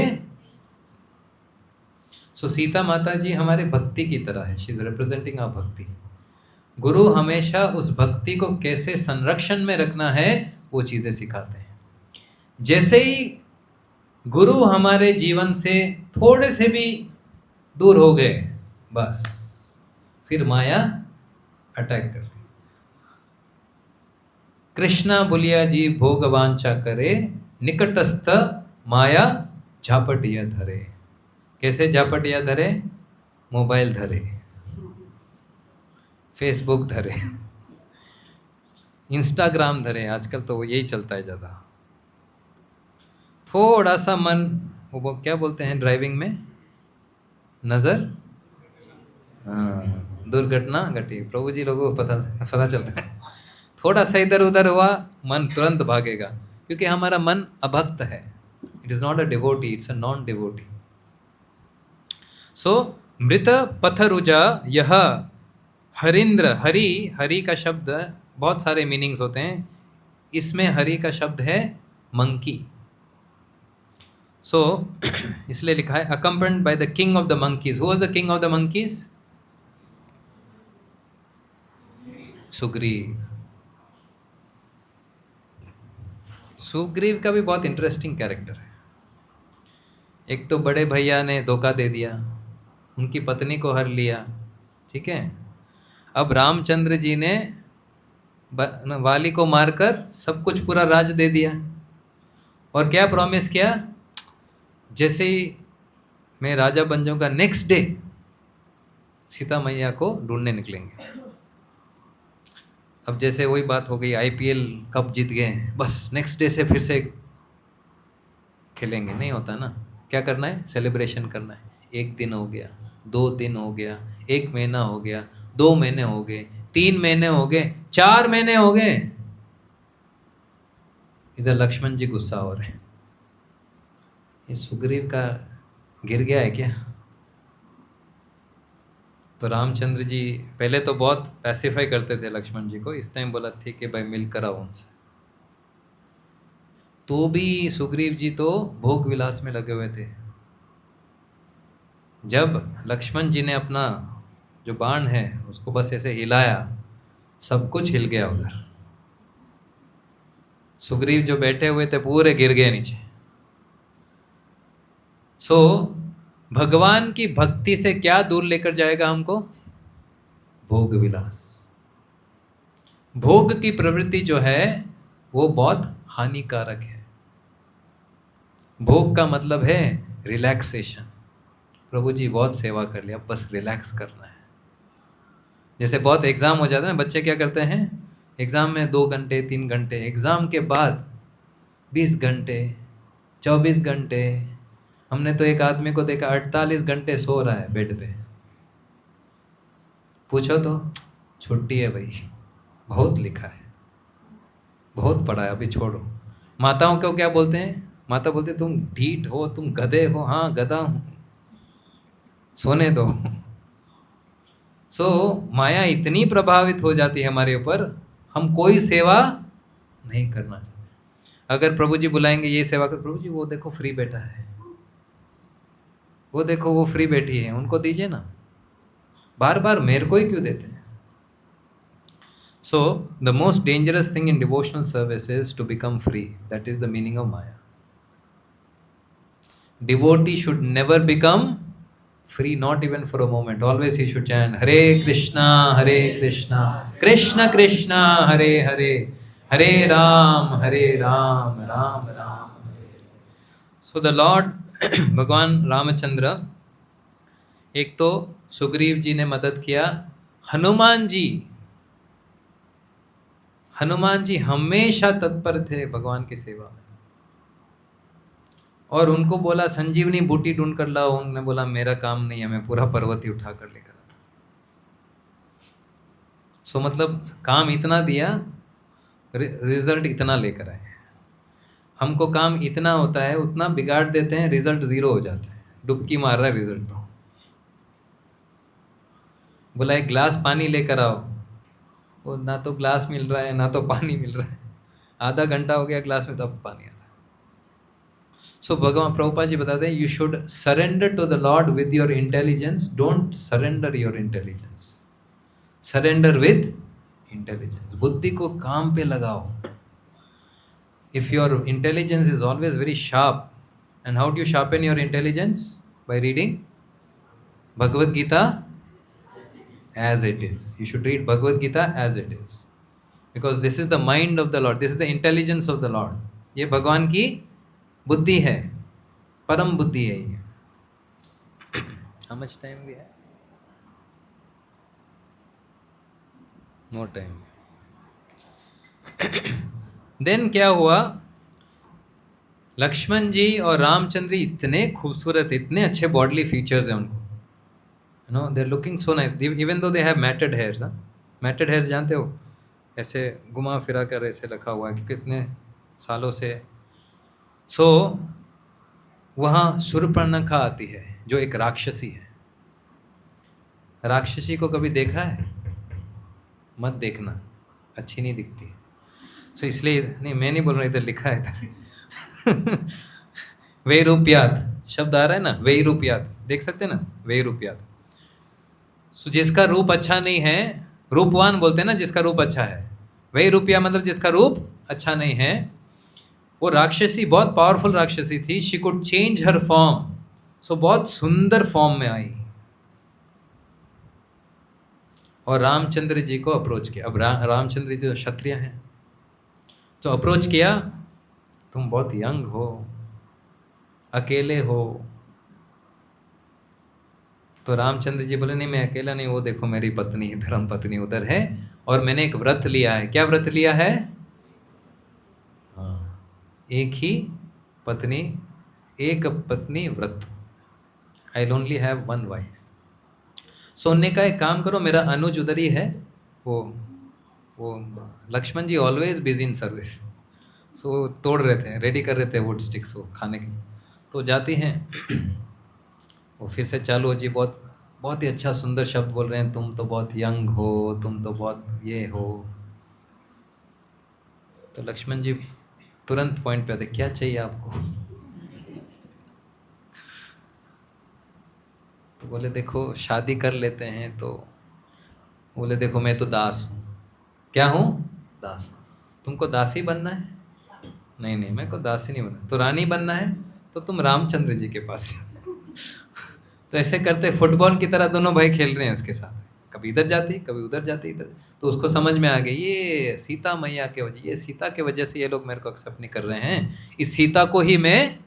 सो सीता माता जी हमारे भक्ति की तरह है, शी इज रिप्रेजेंटिंग आवर भक्ति। गुरु हमेशा उस भक्ति को कैसे संरक्षण में रखना है वो चीज़ें सिखाते हैं। जैसे ही गुरु हमारे जीवन से थोड़े से भी दूर हो गए, बस फिर माया अटैक करती। कृष्णा बोलिया जी भोग वांछा करे, निकटस्थ माया झापटिया धरे। कैसे झापटिया धरे? मोबाइल धरे, फेसबुक धरे, इंस्टाग्राम धरे, आजकल तो वो यही चलता है ज़्यादा। थोड़ा सा मन, वो क्या बोलते हैं ड्राइविंग में, नज़र, हाँ, दुर्घटना घटी। प्रभु जी लोगों को पता चलता है, थोड़ा सा इधर उधर हुआ मन तुरंत भागेगा, क्योंकि हमारा मन अभक्त है। It is not a devotee, it's a non devotee. So मृत पथरुजा यह हरिंद्र, हरि का शब्द बहुत सारे मीनिंग्स होते हैं, इसमें हरि का शब्द है मंकी। सो इसलिए लिखा है accompanied by the king of the monkeys. Who was the king of the monkeys? Sugriva. Sugriva का भी बहुत इंटरेस्टिंग कैरेक्टर है। एक तो बड़े भैया ने धोखा दे दिया, उनकी पत्नी को हर लिया, ठीक है। अब रामचंद्र जी ने वाली को मारकर सब कुछ पूरा राज दे दिया, और क्या प्रॉमिस किया, जैसे ही मैं राजा बन जाऊंगा नेक्स्ट डे सीता मैया को ढूंढने निकलेंगे। अब जैसे वही बात हो गई, आईपीएल कप जीत गए, बस नेक्स्ट डे से फिर से खेलेंगे, नहीं होता ना। क्या करना है, सेलिब्रेशन करना है। 1 दिन हो गया, 2 दिन हो गया, 1 महीना हो गया, 2 महीने हो गए, 3 महीने हो गए, 4 महीने हो गए। इधर लक्ष्मण जी गुस्सा हो रहे हैं, ये सुग्रीव का गिर गया है क्या। तो रामचंद्र जी पहले तो बहुत पैसिफाई करते थे लक्ष्मण जी को, इस टाइम बोला ठीक है भाई मिलकर आओ उनसे। तो भी सुग्रीव जी तो भोग विलास में लगे हुए थे। जब लक्ष्मण जी ने अपना जो बाण है उसको बस ऐसे हिलाया, सब कुछ हिल गया उधर। सुग्रीव जो बैठे हुए थे पूरे गिर गए नीचे। सो भगवान की भक्ति से क्या दूर लेकर जाएगा हमको, भोग विलास। भोग की प्रवृत्ति जो है वो बहुत हानिकारक है। भोग का मतलब है रिलैक्सेशन। प्रभु जी बहुत सेवा कर लिया, बस रिलैक्स करना है। जैसे बहुत एग्जाम हो जाता है, बच्चे क्या करते हैं, एग्जाम में 2 घंटे 3 घंटे, एग्जाम के बाद 20 घंटे 24 घंटे। हमने तो एक आदमी को देखा 48 घंटे सो रहा है बेड पे। पूछो तो छुट्टी है भाई, बहुत लिखा है, बहुत पढ़ा है, अभी छोड़ो। माताओं को क्या बोलते हैं, माता बोलते तुम ढीठ हो, तुम गधे हो। हाँ गधा हूँ, सोने दो। सो माया इतनी प्रभावित हो जाती है हमारे ऊपर, हम कोई सेवा नहीं करना चाहते। अगर प्रभु जी बुलाएंगे ये सेवा कर, प्रभु जी वो देखो फ्री बैठा है, वो देखो वो फ्री बैठी है, उनको दीजिए ना, बार बार मेरे को ही क्यों देते हैं। So the most dangerous thing in devotional service is to become free. That is the meaning of maya. Devotee should never become free, not even for a moment. Always he should chant Hare Krishna, Krishna Krishna, Hare Hare, Hare Ram, Ram Ram, Hare. So the Lord भगवान रामचंद्र, एक तो सुग्रीव जी ने मदद किया, हनुमान जी हमेशा तत्पर थे भगवान की सेवा में। और उनको बोला संजीवनी बूटी ढूंढ कर लाओ, उन्होंने बोला मेरा काम नहीं है, मैं पूरा पर्वत ही उठा कर लेकर आता। सो मतलब काम इतना दिया, रिजल्ट इतना लेकर आए। हमको काम इतना होता है, उतना बिगाड़ देते हैं, रिजल्ट 0 हो जाता है, डुबकी मार रहा है रिजल्ट। तो बोला 1 गिलास पानी लेकर आओ, वो ना तो ग्लास मिल रहा है ना तो पानी मिल रहा है। आधा घंटा हो गया ग्लास में, तब पानी आ रहा है। सो भगवान प्रभुपाद जी बताते हैं, you should surrender to the lord with your intelligence, don't surrender your intelligence, surrender with intelligence. बुद्धि को काम पे लगाओ। If your intelligence is always very sharp, and how do you sharpen your intelligence? By reading Bhagavad Gita as it is. You should read Bhagavad Gita as it is, because this is the mind of the Lord, this is the intelligence of the Lord. ये भगवान की बुद्धि है, परम बुद्धि है ये। How much time we have? No time. Then क्या हुआ, लक्ष्मण जी और रामचंद्र इतने खूबसूरत, इतने अच्छे बॉडली फीचर्स हैं उनको, no they are looking so nice, even though they have matted hairs. Matted hairs जानते हो, ऐसे घुमा फिरा कर ऐसे रखा हुआ है क्योंकि इतने सालों से। सो वहाँ शूर्पणखा आती है जो एक राक्षसी है। राक्षसी को कभी देखा है? मत देखना, अच्छी नहीं दिखती। सो इसलिए नहीं, मैं नहीं बोल रहा, इधर लिखा है इधर वैरूप्यात शब्द आ रहा है ना, वैरूप्यात देख सकते हैं ना, वैरूप्यात। सो जिसका रूप अच्छा नहीं है, रूपवान बोलते हैं ना जिसका रूप अच्छा है, वही रूपया मतलब जिसका रूप अच्छा नहीं है। वो राक्षसी बहुत पावरफुल राक्षसी थी। She could change her form so बहुत सुंदर फॉर्म में आई और रामचंद्र जी को अप्रोच किया। अब रामचंद्र जी तो क्षत्रिय हैं, तो अप्रोच किया, तुम बहुत यंग हो, अकेले हो। तो रामचंद्र जी बोले नहीं मैं अकेला नहीं, वो देखो मेरी पत्नी, धर्म पत्नी उधर है, और मैंने एक व्रत लिया है। क्या व्रत लिया है? हाँ, एक ही पत्नी, एक पत्नी व्रत। I only have one wife. सोने का एक काम करो, मेरा अनुज उधर ही है, वो लक्ष्मण जी ऑलवेज बिजी इन सर्विस, सो तोड़ रहे थे, रेडी कर रहे थे वुड स्टिक्स वो खाने के लिए। तो जाती हैं वो फिर से चालू हो जी, बहुत बहुत ही अच्छा सुंदर शब्द बोल रहे हैं, तुम तो बहुत यंग हो, तुम तो बहुत ये हो। तो लक्ष्मण जी तुरंत पॉइंट पे आते, क्या चाहिए आपको? तो बोले देखो शादी कर लेते हैं। तो बोले देखो मैं तो दास हूँ। क्या हूँ? दास। तुमको दासी बनना है? नहीं नहीं, मेरे को दासी नहीं बनना। तो रानी बनना है? तो तुम रामचंद्र जी के पास जाओ। तो ऐसे करते फुटबॉल की तरह दोनों भाई खेल रहे हैं उसके साथ, कभी इधर जाती कभी उधर जाती इधर। तो उसको समझ में आ गई ये सीता मैया के वजह, ये सीता के वजह से ये लोग मेरे को एक्सेप्ट नहीं कर रहे हैं, इस सीता को ही मैं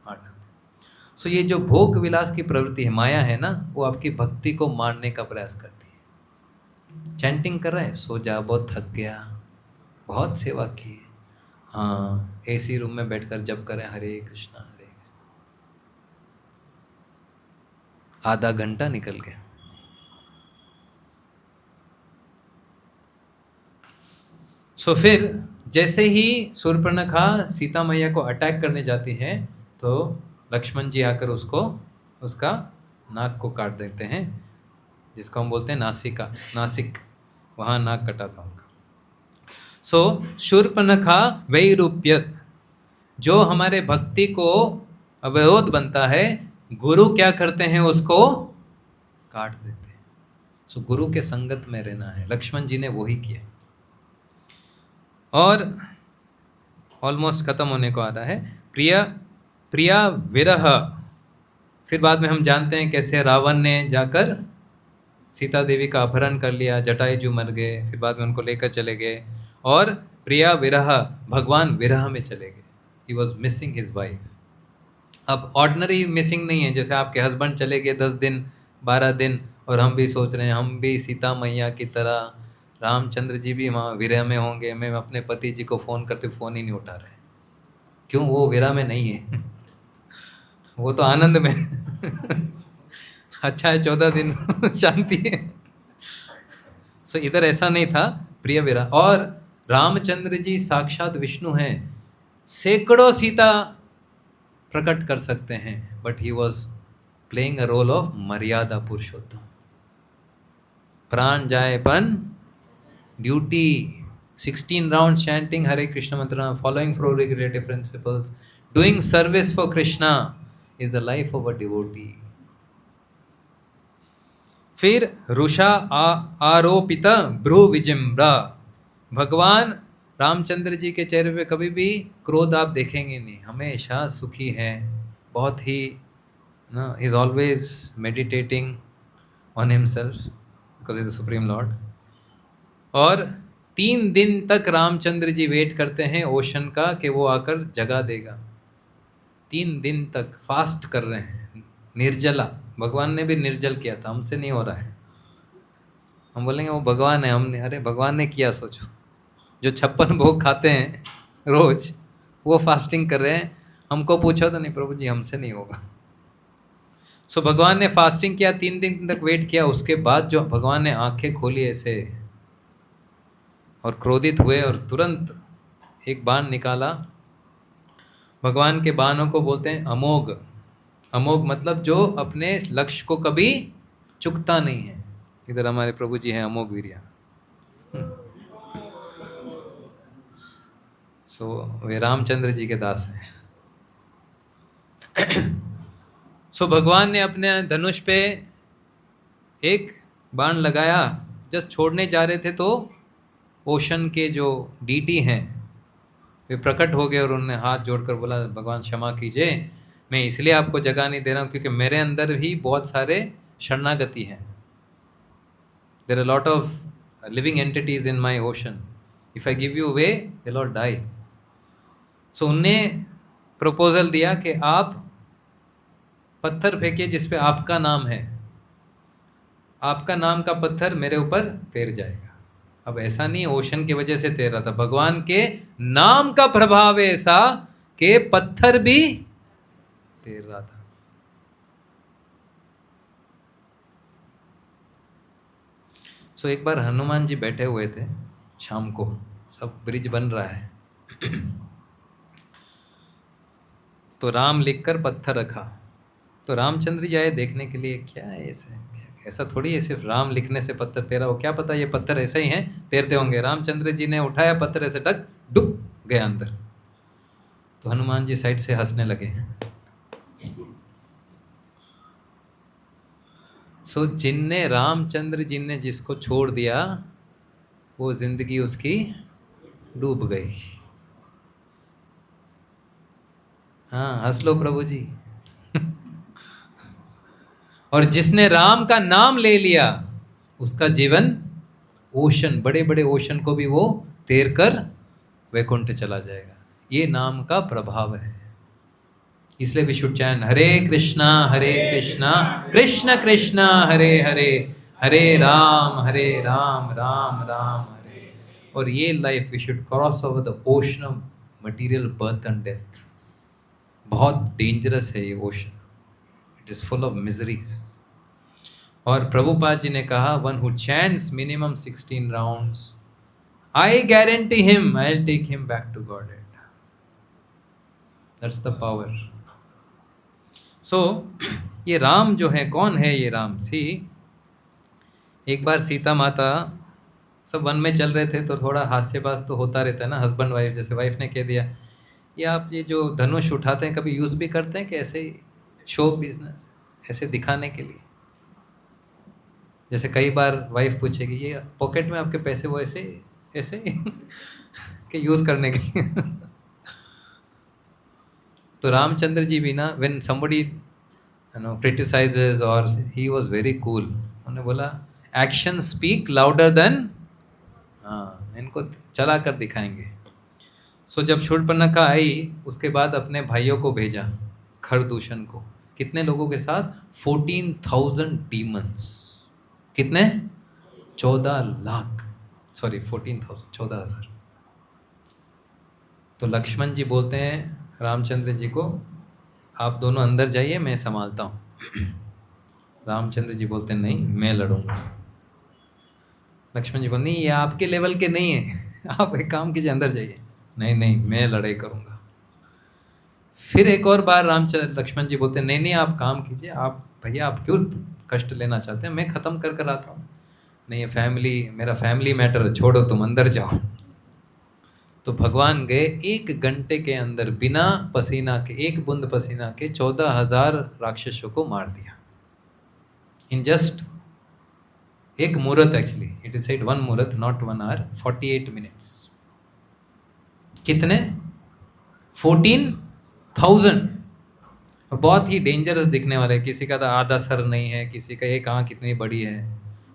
मार डालूं। सो ये जो भोग विलास की प्रवृत्ति है, माया है ना, वो आपकी भक्ति को मारने का प्रयास करती है। चैंटिंग कर रहा है, सो जा, बहुत थक गया, बहुत सेवा की, हाँ एसी रूम में बैठकर जप करें हरे कृष्णा हरे, आधा घंटा निकल गया। सो फिर जैसे ही शूर्पणखा सीता मैया को अटैक करने जाती है, तो लक्ष्मण जी आकर उसको, उसका नाक को काट देते हैं, जिसको हम बोलते हैं नासिका, नासिक, वहाँ नाक कटा था उनका। सो शूर्पणखा वैरूप्यत, जो हमारे भक्ति को अवरोध बनता है, गुरु क्या करते हैं, उसको काट देते हैं। सो गुरु के संगत में रहना है, लक्ष्मण जी ने वही किया। और ऑलमोस्ट खत्म होने को आता है। प्रिया विरह, फिर बाद में हम जानते हैं कैसे रावण ने जाकर सीता देवी का अपहरण कर लिया, जटायुजू मर गए, फिर बाद में उनको लेकर चले गए, और प्रिया विरह, भगवान विरह में चले गए। He was missing his wife. अब ऑर्डिनरी मिसिंग नहीं है, जैसे आपके हस्बैंड चले गए 10 दिन 12 दिन, और हम भी सोच रहे हैं हम भी सीता मैया की तरह, रामचंद्र जी भी वहाँ विरह में होंगे, मैं अपने पति जी को फ़ोन करते फ़ोन ही नहीं उठा रहे। क्यों? वो विरह में नहीं है। वो तो आनंद में। अच्छा है 14 दिन शांति है। सो इधर ऐसा नहीं था, प्रिय विरह। और रामचंद्र जी साक्षात विष्णु हैं, सैकड़ों सीता प्रकट कर सकते हैं, but he was playing a role of Maryada Purushottam. प्राण जाए पन duty, 16 rounds chanting Hare Krishna mantra, following 4 regulative principles, doing service for Krishna is the life of a devotee. फिर रुषा आरोपित भ्रू विजिम्रा, भगवान रामचंद्र जी के चेहरे पे कभी भी क्रोध आप देखेंगे नहीं, हमेशा सुखी हैं, बहुत ही ना, is always meditating on himself because is the supreme Lord. और 3 दिन तक रामचंद्र जी वेट करते हैं ओशन का कि वो आकर जगा देगा। 3 दिन तक फास्ट कर रहे हैं, निर्जला। भगवान ने भी निर्जल किया था, हमसे नहीं हो रहा है। हम बोलेंगे वो भगवान है, हमने, अरे भगवान ने किया, सोचो जो 56 भोग खाते हैं रोज, वो फास्टिंग कर रहे हैं। हमको पूछा तो नहीं, प्रभु जी हमसे नहीं होगा। सो भगवान ने फास्टिंग किया, 3 दिन तक वेट किया। उसके बाद जो भगवान ने आंखें खोली ऐसे और क्रोधित हुए और तुरंत एक बाण निकाला। भगवान के बाणों को बोलते हैं अमोघ। अमोघ मतलब जो अपने लक्ष्य को कभी चुकता नहीं है। इधर हमारे प्रभु जी हैं अमोघ वीर्या। सो वे रामचंद्र जी के दास हैं। सो भगवान ने अपने धनुष पे एक बाण लगाया, जस्ट छोड़ने जा रहे थे तो ओशन के जो डीटी हैं वे प्रकट हो गए और उन्होंने हाथ जोड़कर बोला भगवान क्षमा कीजिए, मैं इसलिए आपको जगह नहीं दे रहा हूँ क्योंकि मेरे अंदर भी बहुत सारे शरणागति हैं. There are lot of living entities in my ocean. If I give you way they will all die. So उनने प्रपोजल दिया कि आप पत्थर फेंकिए जिस पे आपका नाम है, आपका नाम का पत्थर मेरे ऊपर तैर जाएगा. अब ऐसा नहीं ओशन की वजह से तैर रहा था, भगवान के नाम का प्रभाव है ऐसा कि पत्थर भी तैर रहा था. सो एक बार हनुमान जी बैठे हुए थे शाम को, सब ब्रिज बन रहा है तो राम लिखकर पत्थर रखा. तो रामचंद्र जी आए देखने के लिए, क्या है ऐसा थोड़ी है सिर्फ राम लिखने से पत्थर तैरा हो, क्या पता ये पत्थर ऐसे ही हैं तैरते होंगे. रामचंद्र जी ने उठाया पत्थर, ऐसे टक डुब गया अंदर. तो हनुमान जी साइड से हंसने लगे. सो जिनने रामचंद्र जी ने जिसको छोड़ दिया वो जिंदगी उसकी डूब गई. हाँ हंस लो प्रभु जी. और जिसने राम का नाम ले लिया उसका जीवन ओशन, बड़े बड़े ओशन को भी वो तैर कर वैकुंठ चला जाएगा. ये नाम का प्रभाव है. इसलिए we should chant Hare Krishna Krishna Krishna Hare Hare, Hare Ram Ram Ram Hare. और ये life we should cross over the ocean of material birth and death. बहुत डेंजरस है ये ocean. It is full of miseries. और प्रभुपाद जी ने कहा one who chants minimum 16 rounds, I guarantee him I will take him back to Godhead. That's the power. So ये राम जो है, कौन है ये राम? सी, एक बार सीता माता, सब वन में चल रहे थे तो थोड़ा हास्यबाज तो होता रहता है ना, हस्बैंड वाइफ. जैसे वाइफ ने कह दिया ये आप ये जो धनुष उठाते हैं कभी यूज़ भी करते हैं कि ऐसे ही शो बिजनेस, ऐसे दिखाने के लिए? जैसे कई बार वाइफ पूछेगी ये पॉकेट में आपके पैसे वो ऐसे ऐसे कि यूज़ करने के लिए. तो रामचंद्र जी भी ना, व्हेन समबडी क्रिटिसाइजेस और ही वाज वेरी कूल. उन्होंने बोला एक्शन स्पीक लाउडर देन, हाँ इनको चला कर दिखाएंगे. सो जब शूर्पणखा आई उसके बाद अपने भाइयों को भेजा, खरदूषण को. कितने लोगों के साथ? 14,000 डीमंस. कितने? 14 लाख, सॉरी 14,000, 14,000. तो लक्ष्मण जी बोलते हैं रामचंद्र जी को, आप दोनों अंदर जाइए मैं संभालता हूँ. रामचंद्र जी बोलते हैं नहीं मैं लड़ूंगा. लक्ष्मण जी बोलते नहीं ये आपके लेवल के नहीं है, आप एक काम कीजिए अंदर जाइए. नहीं मैं लड़ाई करूँगा. फिर एक और बार लक्ष्मण जी बोलते हैं नहीं आप काम कीजिए, आप भैया आप क्यों कष्ट लेना चाहते हैं, मैं ख़त्म कर कर आता हूँ. नहीं ये फैमिली, मेरा फैमिली मैटर है, छोड़ो तुम अंदर जाओ. तो भगवान गए 1 घंटे के अंदर बिना पसीना के, एक बूंद पसीना के 14,000 राक्षसों को मार दिया. इन जस्ट एक मुहूर्त. एक्चुअली इट इज सेड 1 मुहूर्त, नॉट 1 hour, 48 minutes. कितने? 14,000. बहुत ही डेंजरस दिखने वाले. किसी का तो आधा सर नहीं है, किसी का एक आँख कितनी बड़ी है,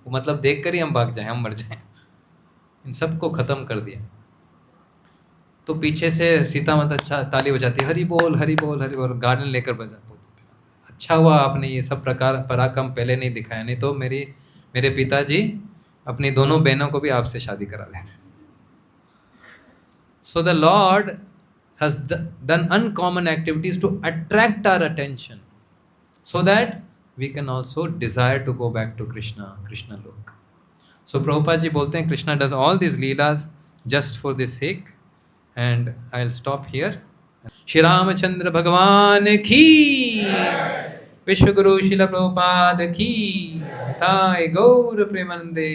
वो मतलब देख कर ही हम भाग जाएं, हम मर जाएं. इन सबको ख़त्म कर दिया. तो पीछे से सीता माता ताली बजाती, हरि बोल हरि बोल हरि बोल, गार्डन लेकर बजा. अच्छा हुआ आपने ये सब प्रकार पराक्रम पहले नहीं दिखाया, नहीं तो मेरे पिताजी अपनी दोनों बहनों को भी आपसे शादी करा देते. So the Lord has done uncommon activities to attract our attention so that we can also desire to go back to Krishna Lok. So Prabhupada ji बोलते हैं Krishna does all these leelas just for this sake, and I'll stop here. Shri Ramchandra भगवान की, विश्व गुरु शिला प्रभुपाद की, ताय गौर प्रेमानंदे.